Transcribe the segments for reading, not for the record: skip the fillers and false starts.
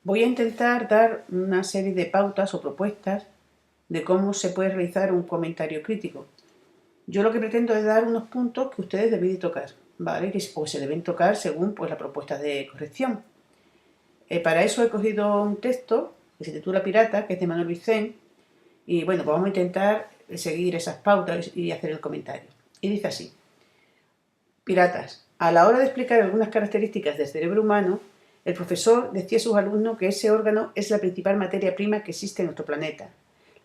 Voy a intentar dar una serie de pautas o propuestas de cómo se puede realizar un comentario crítico. Yo lo que pretendo es dar unos puntos que ustedes deben de tocar, ¿vale? Que pues, se deben tocar según pues, la propuesta de corrección. Para eso he cogido un texto que se titula Pirata, que es de Manuel Vicent, y bueno, pues vamos a intentar seguir esas pautas y hacer el comentario. Y dice así: Piratas. A la hora de explicar algunas características del cerebro humano, el profesor decía a sus alumnos que ese órgano es la principal materia prima que existe en nuestro planeta,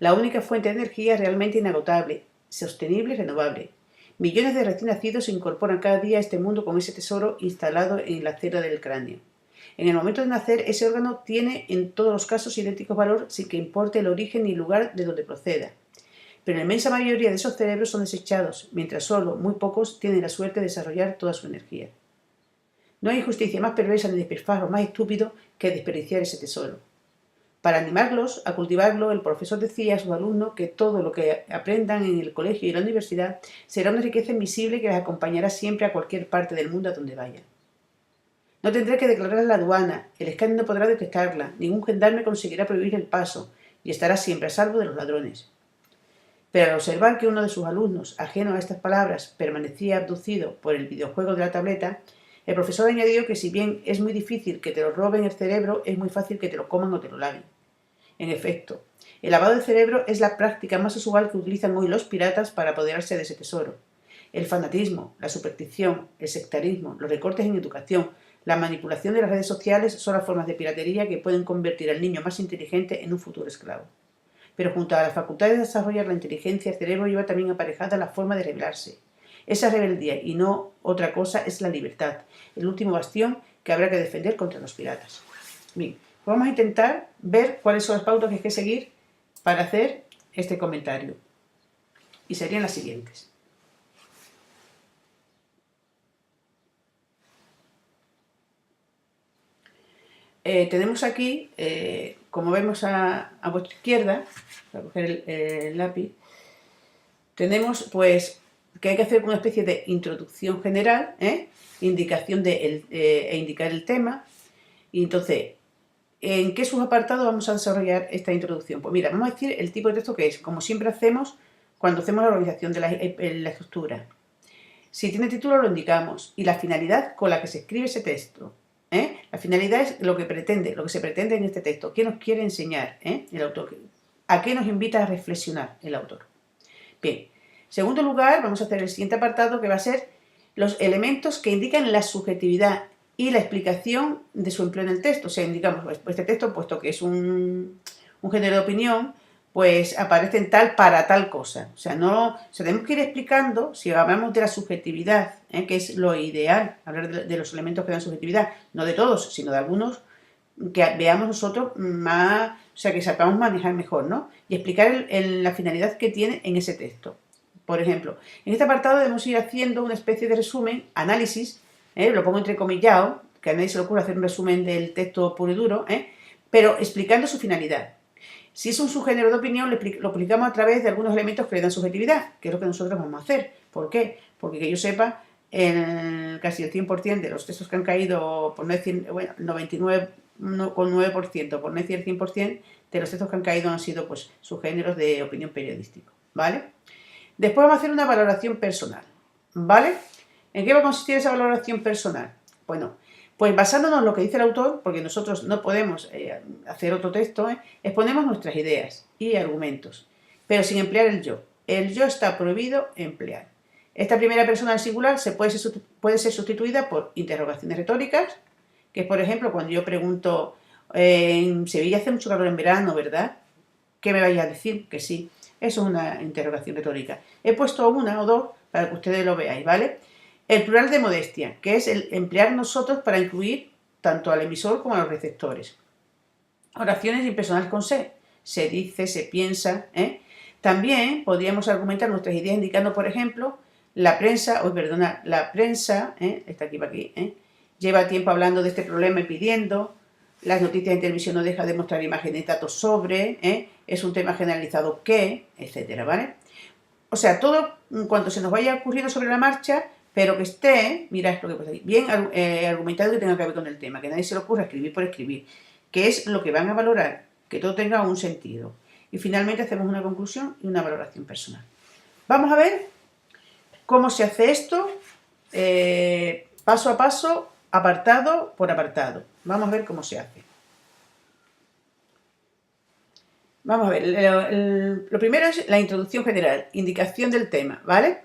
la única fuente de energía realmente inagotable, sostenible y renovable. Millones de recién nacidos se incorporan cada día a este mundo con ese tesoro instalado en la cera del cráneo. En el momento de nacer, ese órgano tiene en todos los casos idéntico valor sin que importe el origen ni el lugar de donde proceda. Pero la inmensa mayoría de esos cerebros son desechados, mientras solo muy pocos tienen la suerte de desarrollar toda su energía. No hay injusticia más perversa ni despilfarro más estúpido que desperdiciar ese tesoro. Para animarlos a cultivarlo, el profesor decía a sus alumnos que todo lo que aprendan en el colegio y en la universidad será una riqueza invisible que les acompañará siempre a cualquier parte del mundo a donde vayan. No tendré que declarar la aduana, el escáner no podrá detectarla, ningún gendarme conseguirá prohibir el paso y estará siempre a salvo de los ladrones. Pero al observar que uno de sus alumnos, ajeno a estas palabras, permanecía abducido por el videojuego de la tableta, el profesor añadió que si bien es muy difícil que te lo roben el cerebro, es muy fácil que te lo coman o te lo laven. En efecto, el lavado del cerebro es la práctica más usual que utilizan hoy los piratas para apoderarse de ese tesoro. El fanatismo, la superstición, el sectarismo, los recortes en educación, la manipulación de las redes sociales son las formas de piratería que pueden convertir al niño más inteligente en un futuro esclavo. Pero junto a la facultad de desarrollar la inteligencia, el cerebro lleva también aparejada la forma de rebelarse. Esa rebeldía, y no otra cosa, es la libertad, el último bastión que habrá que defender contra los piratas. Bien, vamos a intentar ver cuáles son las pautas que hay que seguir para hacer este comentario. Y serían las siguientes. Tenemos aquí, como vemos a vuestra izquierda, voy a coger el lápiz, tenemos pues que hay que hacer una especie de introducción general, indicación e indicar el tema. Y entonces, ¿en qué subapartado vamos a desarrollar esta introducción? Pues mira, vamos a decir el tipo de texto que es, como siempre hacemos cuando hacemos la organización de la estructura. Si tiene título lo indicamos y la finalidad con la que se escribe ese texto. La finalidad es lo que se pretende en este texto. ¿Qué nos quiere enseñar el autor? ¿A qué nos invita a reflexionar el autor? Bien, en segundo lugar, vamos a hacer el siguiente apartado que va a ser los elementos que indican la subjetividad y la explicación de su empleo en el texto. O sea, indicamos, pues, este texto, puesto que es un género de opinión, pues aparece en tal para tal cosa. O sea, tenemos que ir explicando, si hablamos de la subjetividad, que es lo ideal, hablar de los elementos que dan subjetividad, no de todos, sino de algunos que veamos nosotros más, o sea, que sepamos manejar mejor, ¿no? Y explicar la finalidad que tiene en ese texto. Por ejemplo, en este apartado debemos ir haciendo una especie de resumen, análisis, lo pongo entrecomillado, que a nadie se le ocurre hacer un resumen del texto puro y duro, pero explicando su finalidad. Si es un subgénero de opinión, lo explicamos a través de algunos elementos que le dan subjetividad, que es lo que nosotros vamos a hacer. ¿Por qué? Porque que yo sepa, casi el 100% de los textos que han caído, por no decir, bueno, 99,9%, por no decir el 100%, de los textos que han caído han sido pues subgéneros de opinión periodístico, ¿vale? Después vamos a hacer una valoración personal, ¿vale? ¿En qué va a consistir esa valoración personal? Bueno, pues basándonos en lo que dice el autor, porque nosotros no podemos hacer otro texto, exponemos nuestras ideas y argumentos, pero sin emplear el yo. El yo está prohibido emplear. Esta primera persona en singular puede ser sustituida por interrogaciones retóricas, que es, por ejemplo, cuando yo pregunto, en Sevilla hace mucho calor en verano, ¿verdad? ¿Qué me vais a decir? Que sí. Eso es una interrogación retórica. He puesto una o dos para que ustedes lo veáis, ¿vale? El plural de modestia, que es el emplear nosotros para incluir tanto al emisor como a los receptores. Oraciones impersonales con se. Se dice, se piensa, También podríamos argumentar nuestras ideas indicando, por ejemplo, la prensa, está aquí, lleva tiempo hablando de este problema y pidiendo, las noticias en televisión no dejan de mostrar imágenes y datos sobre, es un tema generalizado que, etcétera, ¿vale? o sea, todo cuanto se nos vaya ocurriendo sobre la marcha, pero que esté, mirad lo que pasa aquí, bien argumentado, que tenga que ver con el tema, que nadie se le ocurra escribir por escribir, que es lo que van a valorar, que todo tenga un sentido. Y finalmente hacemos una conclusión y una valoración personal. Vamos a ver cómo se hace esto, paso a paso, apartado por apartado. Vamos a ver cómo se hace. Vamos a ver, lo primero es la introducción general, indicación del tema, ¿vale?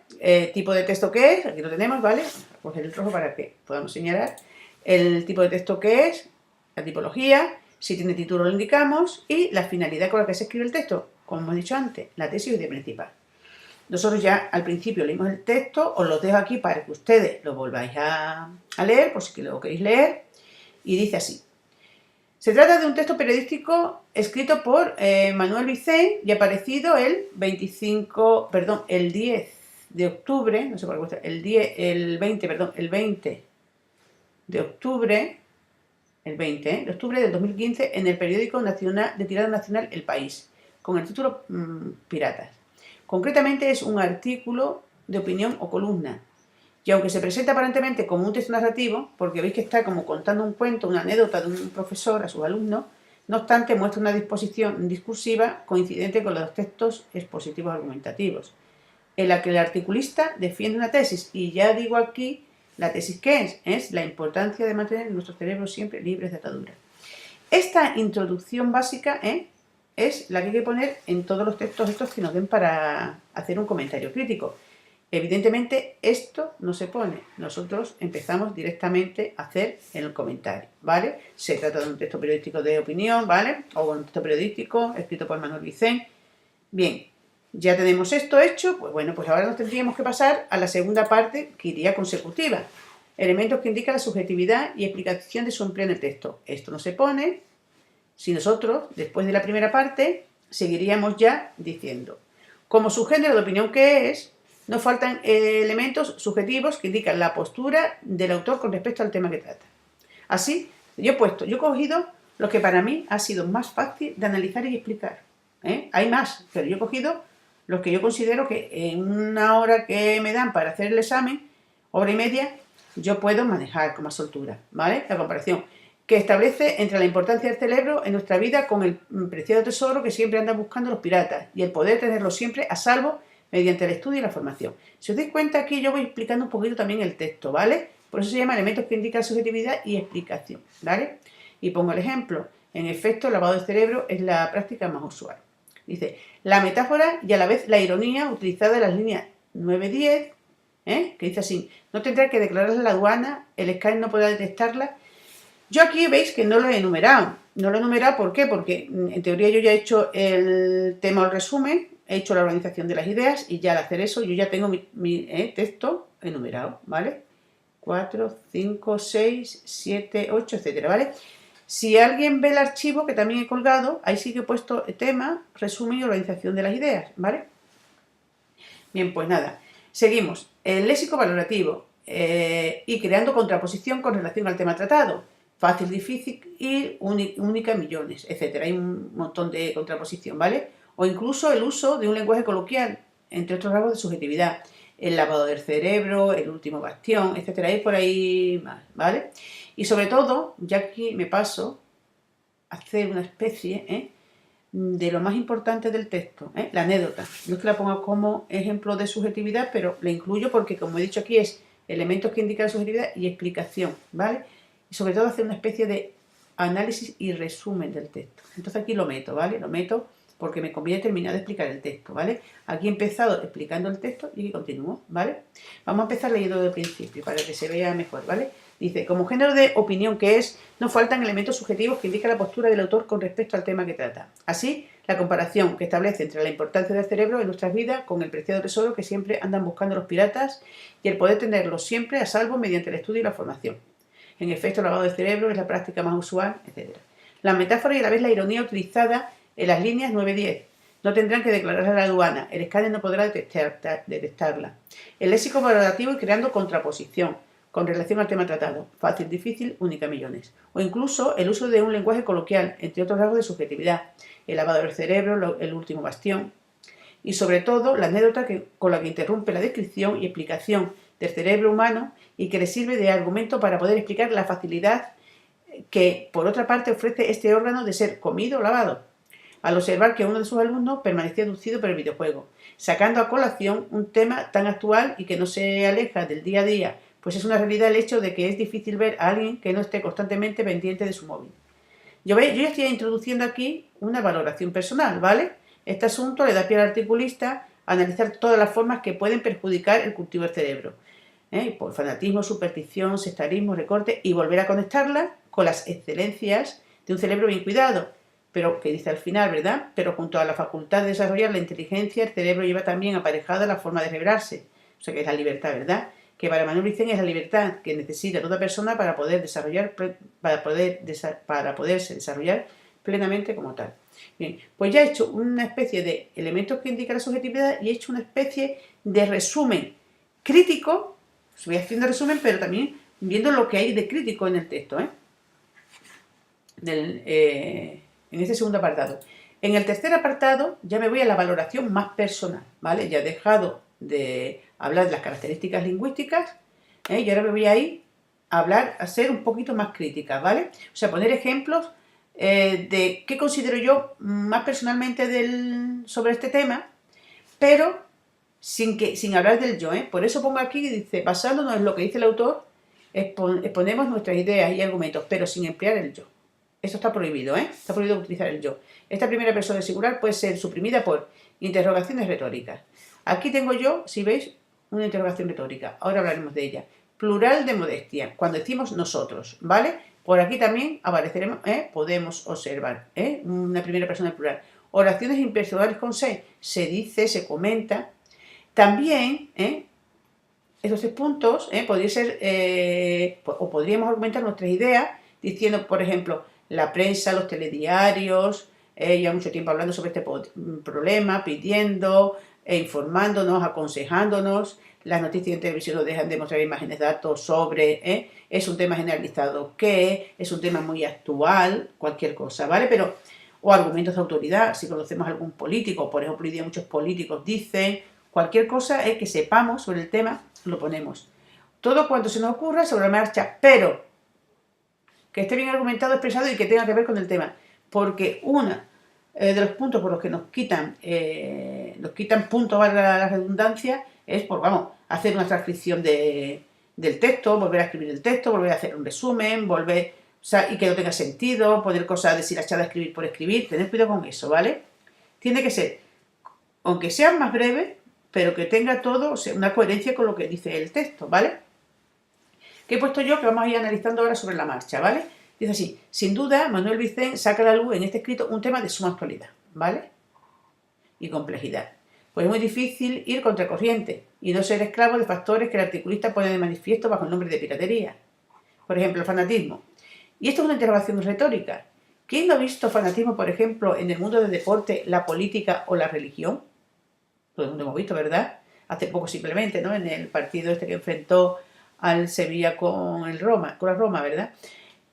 Tipo de texto que es, aquí lo tenemos, ¿vale? Vamos a coger el rojo para que podamos señalar el tipo de texto que es, la tipología, si tiene título lo indicamos y la finalidad con la que se escribe el texto, como hemos dicho antes, la tesis o idea principal. Nosotros ya al principio leímos el texto, os lo dejo aquí para que ustedes lo volváis a leer, por si lo queréis leer, y dice así. Se trata de un texto periodístico escrito por Manuel Vicent y aparecido el 10 de octubre, no sé cuál cuesta, el 20 de octubre, de octubre del 2015 en el periódico nacional de tirada nacional El País, con el título Piratas. Concretamente es un artículo de opinión o columna. Y aunque se presenta aparentemente como un texto narrativo, porque veis que está como contando un cuento, una anécdota de un profesor a sus alumnos, no obstante muestra una disposición discursiva coincidente con los textos expositivos argumentativos, en la que el articulista defiende una tesis. Y ya digo aquí, ¿la tesis qué es? Es la importancia de mantener nuestros cerebros siempre libres de ataduras. Esta introducción básica es la que hay que poner en todos los textos estos que nos den para hacer un comentario crítico. Evidentemente esto no se pone, nosotros empezamos directamente a hacer el comentario, ¿vale? Se trata de un texto periodístico de opinión, ¿vale? O un texto periodístico escrito por Manuel Vicent. Bien, ya tenemos esto hecho, pues bueno, pues ahora nos tendríamos que pasar a la segunda parte que iría consecutiva. Elementos que indican la subjetividad y explicación de su empleo en el texto. Esto no se pone. Si nosotros, después de la primera parte, seguiríamos ya diciendo, como subgénero de opinión que es, no faltan elementos subjetivos que indican la postura del autor con respecto al tema que trata. Así, yo he cogido lo que para mí ha sido más fácil de analizar y explicar. Hay más, pero yo he cogido los que yo considero que en una hora que me dan para hacer el examen, hora y media, yo puedo manejar con más soltura, ¿vale? La comparación que establece entre la importancia del cerebro en nuestra vida con el preciado tesoro que siempre andan buscando los piratas y el poder tenerlo siempre a salvo mediante el estudio y la formación. Si os dais cuenta, aquí yo voy explicando un poquito también el texto, ¿vale? Por eso se llama elementos que indican subjetividad y explicación, ¿vale? Y pongo el ejemplo. En efecto, el lavado del cerebro es la práctica más usual. Dice, la metáfora y a la vez la ironía utilizada en las líneas 9-10, que dice así, no tendrá que declararla a la aduana, el escáner no podrá detectarla. Yo aquí veis que no lo he enumerado. No lo he enumerado, ¿por qué? Porque en teoría yo ya he hecho el tema o el resumen, he hecho la organización de las ideas y ya al hacer eso yo ya tengo mi texto enumerado, ¿vale? 4, 5, 6, 7, 8, etcétera, ¿vale? Si alguien ve el archivo que también he colgado, ahí sí que he puesto tema, resumen y organización de las ideas, ¿vale? Bien, pues nada, seguimos. El léxico valorativo y creando contraposición con relación al tema tratado. Fácil, difícil y única, millones, etcétera. Hay un montón de contraposición, ¿vale? O incluso el uso de un lenguaje coloquial, entre otros rasgos de subjetividad. El lavado del cerebro, el último bastión, etcétera. Hay por ahí más, ¿vale? Y sobre todo, ya aquí me paso a hacer una especie de lo más importante del texto, la anécdota. No es que la ponga como ejemplo de subjetividad, pero la incluyo porque, como he dicho aquí, es elementos que indican subjetividad y explicación, ¿vale? Y sobre todo hacer una especie de análisis y resumen del texto. Entonces aquí lo meto, ¿vale? Lo meto porque me conviene terminar de explicar el texto, ¿vale? Aquí he empezado explicando el texto y aquí continúo, ¿vale? Vamos a empezar leyendo desde el principio para que se vea mejor, ¿vale? Dice, como género de opinión que es, no faltan elementos subjetivos que indican la postura del autor con respecto al tema que trata. Así, la comparación que establece entre la importancia del cerebro en nuestras vidas con el preciado tesoro que siempre andan buscando los piratas y el poder tenerlo siempre a salvo mediante el estudio y la formación. En efecto, el lavado del cerebro es la práctica más usual, etc. La metáfora y a la vez la ironía utilizada en las líneas 9-10. No tendrán que declararla a la aduana, el escáner no podrá detectarla. El léxico valorativo y creando contraposición con relación al tema tratado. Fácil, difícil, única, millones. O incluso el uso de un lenguaje coloquial, entre otros rasgos de subjetividad. El lavado del cerebro, el último bastión. y sobre todo la anécdota con la que interrumpe la descripción y explicación del cerebro humano y que le sirve de argumento para poder explicar la facilidad que, por otra parte, ofrece este órgano de ser comido o lavado, al observar que uno de sus alumnos permanecía aducido por el videojuego, sacando a colación un tema tan actual y que no se aleja del día a día, pues es una realidad el hecho de que es difícil ver a alguien que no esté constantemente pendiente de su móvil. Yo ya estoy introduciendo aquí una valoración personal, ¿vale? Este asunto le da pie al articulista a analizar todas las formas que pueden perjudicar el cultivo del cerebro, por fanatismo, superstición, sectarismo, recorte, y volver a conectarla con las excelencias de un cerebro bien cuidado, pero que dice al final, ¿verdad? Pero junto a la facultad de desarrollar la inteligencia, el cerebro lleva también aparejada la forma de revelarse, o sea que es la libertad, ¿verdad? Que para Manuel Vicens es la libertad que necesita toda persona para poderse desarrollar plenamente como tal. Bien, pues ya he hecho una especie de elementos que indican la subjetividad y he hecho una especie de resumen crítico. Os voy haciendo resumen, pero también viendo lo que hay de crítico en el texto, en este segundo apartado. En el tercer apartado ya me voy a la valoración más personal, ¿vale? Ya he dejado de hablar de las características lingüísticas, y ahora me voy a ir a ser un poquito más crítica, ¿vale? O sea, poner ejemplos de qué considero yo más personalmente sobre este tema, pero sin hablar del yo, Por eso pongo aquí, dice, basándonos en lo que dice el autor, exponemos nuestras ideas y argumentos, pero sin emplear el yo. Esto está prohibido, Está prohibido utilizar el yo. Esta primera persona singular puede ser suprimida por interrogaciones retóricas. Aquí tengo yo, si veis, una interrogación retórica. Ahora hablaremos de ella. Plural de modestia, cuando decimos nosotros, ¿vale? Por aquí también apareceremos, podemos observar, una primera persona plural. Oraciones impersonales con se dice, se comenta. También, esos 3 puntos, podría ser, o podríamos argumentar nuestras ideas diciendo, por ejemplo, la prensa, los telediarios, ya mucho tiempo hablando sobre este problema, pidiendo, informándonos, aconsejándonos. Las noticias en televisión nos dejan de mostrar imágenes, datos sobre, es un tema generalizado que es un tema muy actual, cualquier cosa, ¿vale? Pero, o argumentos de autoridad, si conocemos a algún político, por ejemplo, hoy día muchos políticos dicen, cualquier cosa que sepamos sobre el tema, lo ponemos. Todo cuanto se nos ocurra sobre la marcha, pero que esté bien argumentado, expresado y que tenga que ver con el tema. Porque uno de los puntos por los que nos quitan puntos, valga la redundancia, es por, hacer una transcripción del texto, volver a escribir el texto, volver a hacer un resumen, y que no tenga sentido, poner cosas deshilachadas, escribir por escribir. Tened cuidado con eso, ¿vale? Tiene que ser, aunque sea más breve, pero que tenga todo, o sea, una coherencia con lo que dice el texto, ¿vale? Que he puesto yo, que vamos a ir analizando ahora sobre la marcha, ¿vale? Dice así, sin duda, Manuel Vicens saca a la luz en este escrito un tema de suma actualidad, ¿vale? Y complejidad. Pues es muy difícil ir contracorriente y no ser esclavo de factores que el articulista pone de manifiesto bajo el nombre de piratería. Por ejemplo, el fanatismo. Y esto es una interrogación retórica. ¿Quién no ha visto fanatismo, por ejemplo, en el mundo del deporte, la política o la religión? Todo el mundo hemos visto, ¿verdad? Hace poco simplemente, ¿no? En el partido este que enfrentó al Sevilla con la Roma, ¿verdad?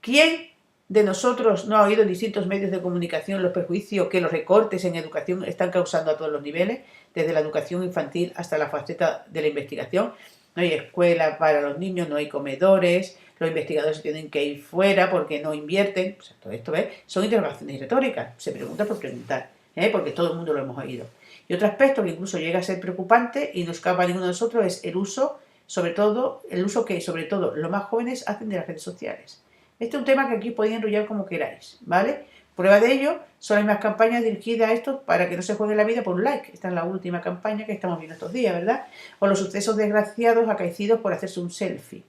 ¿Quién de nosotros no ha oído en distintos medios de comunicación los perjuicios que los recortes en educación están causando a todos los niveles, desde la educación infantil hasta la faceta de la investigación? No hay escuela para los niños, no hay comedores, los investigadores tienen que ir fuera porque no invierten. O sea, todo esto, son interrogaciones retóricas, se pregunta por preguntar, porque todo el mundo lo hemos oído. Y otro aspecto que incluso llega a ser preocupante y no escapa a ninguno de nosotros es el uso que sobre todo los más jóvenes hacen de las redes sociales. Este es un tema que aquí podéis enrollar como queráis, ¿vale? Prueba de ello son las mismas campañas dirigidas a esto para que no se juegue la vida por un like. Esta es la última campaña que estamos viendo estos días, ¿verdad? O los sucesos desgraciados acaecidos por hacerse un selfie.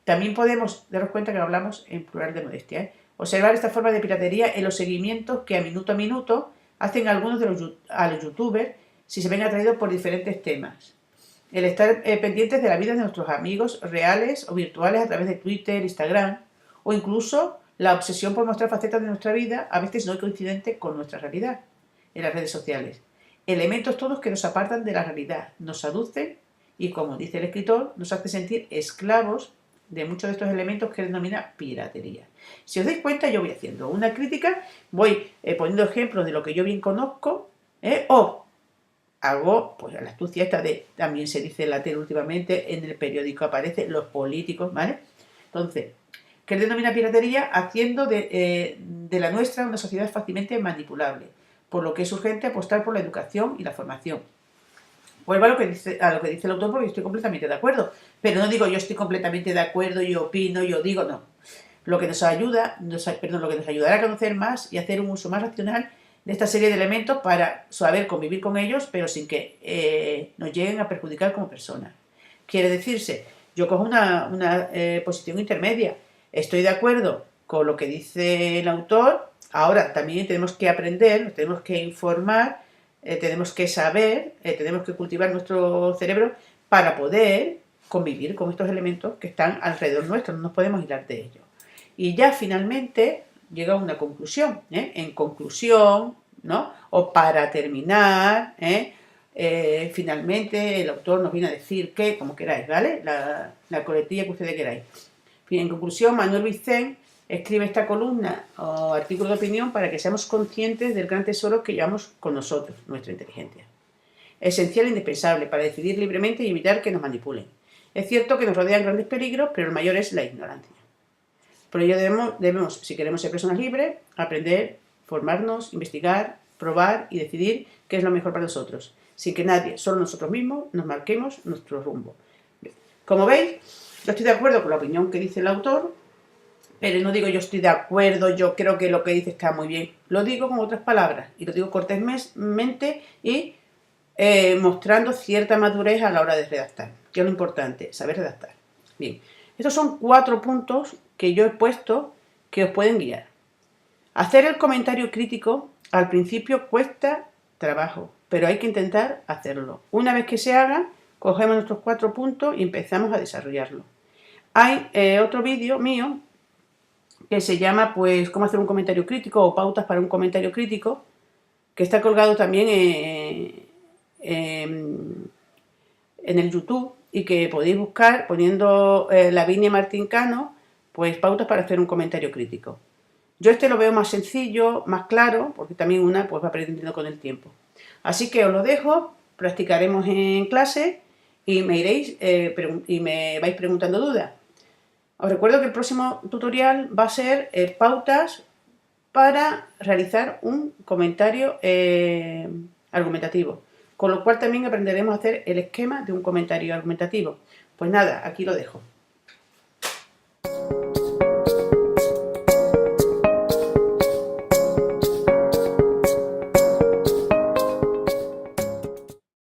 También podemos daros cuenta que hablamos en plural de modestia, Observar esta forma de piratería en los seguimientos que a minuto hacen algunos de los youtubers si se ven atraídos por diferentes temas. El estar pendientes de la vida de nuestros amigos reales o virtuales a través de Twitter, Instagram, o incluso la obsesión por mostrar facetas de nuestra vida, a veces no coincidente con nuestra realidad, en las redes sociales. Elementos todos que nos apartan de la realidad, nos aducen y, como dice el escritor, nos hace sentir esclavos de muchos de estos elementos que denomina piratería. Si os dais cuenta, yo voy haciendo una crítica, voy poniendo ejemplos de lo que yo bien conozco, o hago, pues la astucia esta de, también se dice en la tele últimamente, en el periódico aparece, los políticos, ¿vale? Entonces, ¿qué denomina piratería? Haciendo de la nuestra una sociedad fácilmente manipulable, por lo que es urgente apostar por la educación y la formación. Vuelvo a lo que dice el autor, porque estoy completamente de acuerdo, pero no digo yo estoy completamente de acuerdo, yo opino, yo digo, no. Lo que nos ayudará a conocer más y hacer un uso más racional de esta serie de elementos para saber convivir con ellos, pero sin que nos lleguen a perjudicar como personas. Quiere decirse, yo cojo una posición intermedia. Estoy de acuerdo con lo que dice el autor. Ahora también tenemos que aprender, nos tenemos que informar, tenemos que saber, tenemos que cultivar nuestro cerebro para poder convivir con estos elementos que están alrededor nuestro. No nos podemos aislar de ellos. Y ya finalmente llega a una conclusión. En conclusión, ¿no? O para terminar, finalmente el autor nos viene a decir que, como queráis, ¿vale? La coletilla que ustedes queráis. En conclusión, Manuel Vicent escribe esta columna o artículo de opinión para que seamos conscientes del gran tesoro que llevamos con nosotros, nuestra inteligencia. Esencial e indispensable para decidir libremente y evitar que nos manipulen. Es cierto que nos rodean grandes peligros, pero el mayor es la ignorancia. Por ello debemos, si queremos ser personas libres, aprender, formarnos, investigar, probar y decidir qué es lo mejor para nosotros, sin que nadie, solo nosotros mismos, nos marquemos nuestro rumbo. Como veis, yo estoy de acuerdo con la opinión que dice el autor, pero no digo yo estoy de acuerdo, yo creo que lo que dice está muy bien. Lo digo con otras palabras, y lo digo cortésmente y mostrando cierta madurez a la hora de redactar, que es lo importante, saber redactar. Bien, estos son 4 puntos que yo he puesto que os pueden guiar. Hacer el comentario crítico al principio cuesta trabajo, pero hay que intentar hacerlo. Una vez que se haga, cogemos nuestros 4 puntos y empezamos a desarrollarlo. Hay otro vídeo mío que se llama pues cómo hacer un comentario crítico o pautas para un comentario crítico, que está colgado también en el YouTube y que podéis buscar poniendo Lavinia Martín Cano, pues pautas para hacer un comentario crítico. Yo lo veo más sencillo, más claro, porque también una pues va aprendiendo con el tiempo. Así que os lo dejo, practicaremos en clase y me vais preguntando dudas. Os recuerdo que el próximo tutorial va a ser pautas para realizar un comentario argumentativo, con lo cual también aprenderemos a hacer el esquema de un comentario argumentativo. Pues nada, aquí lo dejo.